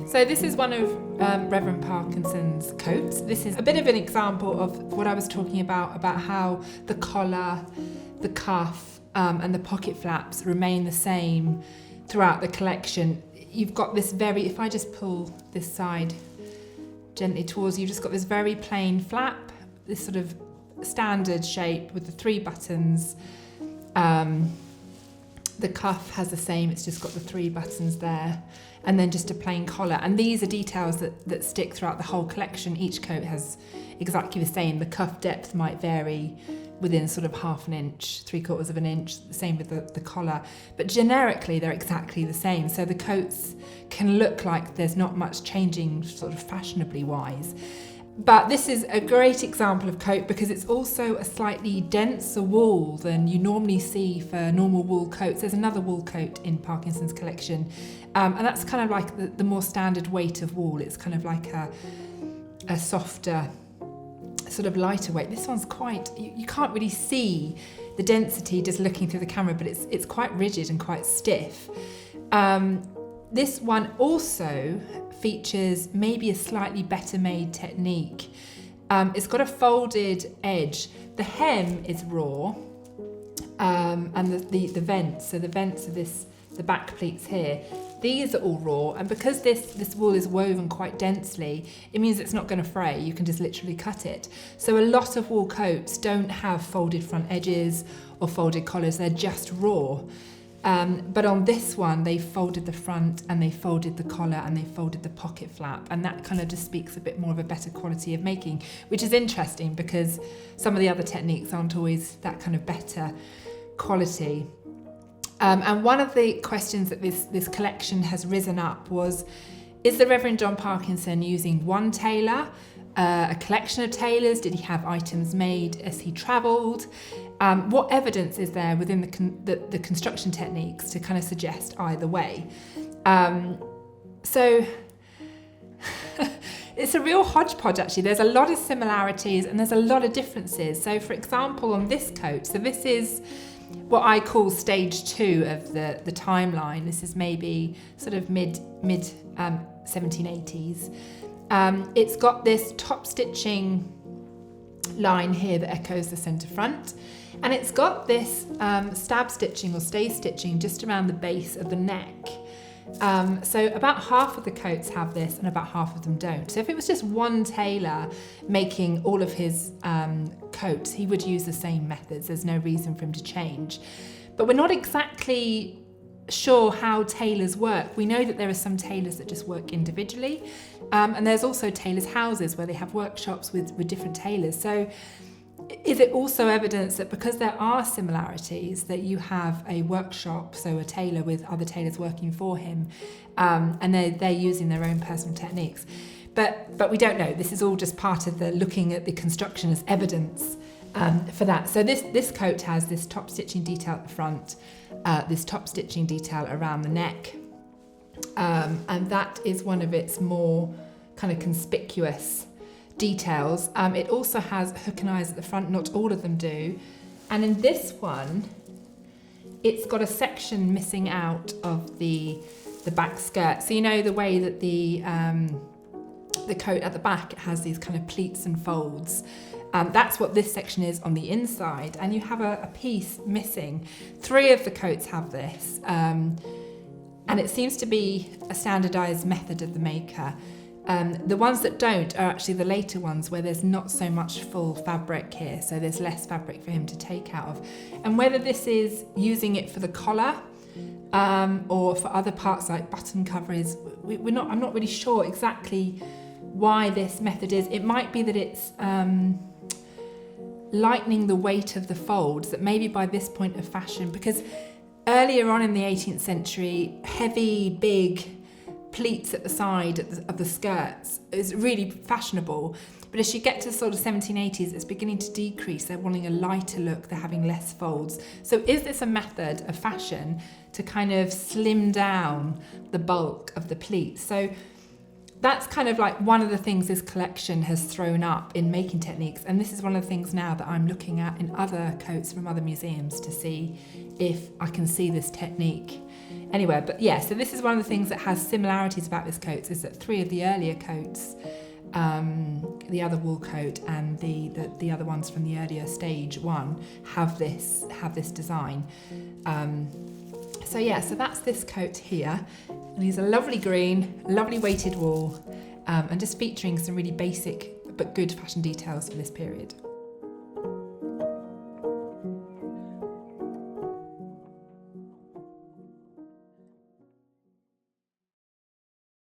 So this is one of Reverend Parkinson's coats. This is a bit of an example of what I was talking about how the collar, the cuff and the pocket flaps remain the same throughout the collection. You've got this if I just pull this side gently towards you, you've just got this very plain flap, this sort of standard shape with the 3 buttons. The cuff has the same, it's just got the 3 buttons there, and then just a plain collar. And these are details that stick throughout the whole collection. Each coat has exactly the same. The cuff depth might vary within sort of 1/2 inch, 3/4 of an inch, the same with the collar. But generically, they're exactly the same. So the coats can look like there's not much changing sort of fashionably wise. But this is a great example of coat because it's also a slightly denser wool than you normally see for normal wool coats. There's another wool coat in Parkinson's collection, and that's kind of like the more standard weight of wool. It's kind of like a softer, sort of lighter weight. This one's quite, you can't really see the density just looking through the camera, but it's quite rigid and quite stiff. This one also features maybe a slightly better made technique. It's got a folded edge. The hem is raw, and the vents, so the vents of the back pleats here, these are all raw, and because this wool is woven quite densely, it means it's not going to fray. You can just literally cut it. So a lot of wool coats don't have folded front edges or folded collars, they're just raw. But on this one, they folded the front and they folded the collar and they folded the pocket flap, and that kind of just speaks a bit more of a better quality of making, which is interesting because some of the other techniques aren't always that kind of better quality. And one of the questions that this collection has risen up was, is the Reverend John Parkinson using one tailor, a collection of tailors? Did he have items made as he travelled? What evidence is there within the construction techniques to kind of suggest either way? So it's a real hodgepodge actually. There's a lot of similarities and there's a lot of differences. So for example, on this coat, so this is what I call stage 2 of the timeline. This is maybe sort of mid 1780s. It's got this top stitching line here that echoes the centre front, and it's got this stab stitching or stay stitching just around the base of the neck. So about half of the coats have this and about half of them don't. So if it was just one tailor making all of his coats, he would use the same methods. There's no reason for him to change. But we're not exactly sure how tailors work. We know that there are some tailors that just work individually, and there's also tailors' houses where they have workshops with different tailors. So is it also evidence that because there are similarities, that you have a workshop, so a tailor with other tailors working for him, and they're using their own personal techniques? But we don't know. This is all just part of the looking at the construction as evidence for that. So this coat has this top stitching detail at the front, this top stitching detail around the neck, and that is one of its more kind of conspicuous details. It also has hook and eyes at the front, not all of them do. And in this one, it's got a section missing out of the back skirt. So you know the way that the coat at the back has these kind of pleats and folds. That's what this section is on the inside, and you have a piece missing. 3 of the coats have this, and it seems to be a standardised method of the maker. The ones that don't are actually the later ones where there's not so much full fabric here, so there's less fabric for him to take out of. And whether this is using it for the collar or for other parts like button coverings, I'm not really sure exactly why this method is. It might be that it's lightening the weight of the folds, that maybe by this point of fashion, because earlier on in the 18th century, heavy, big pleats at the side of the skirts is really fashionable. But as you get to sort of 1780s, it's beginning to decrease. They're wanting a lighter look, they're having less folds. So is this a method of fashion to kind of slim down the bulk of the pleats? So that's kind of like one of the things this collection has thrown up in making techniques, and this is one of the things now that I'm looking at in other coats from other museums to see if I can see this technique anywhere. But yeah, so this is one of the things that has similarities about this coat, is that 3 of the earlier coats, the other wool coat and the other ones from the earlier stage 1 have this design. So yeah, so that's this coat here, and he's a lovely green, lovely weighted wool, and just featuring some really basic but good fashion details for this period.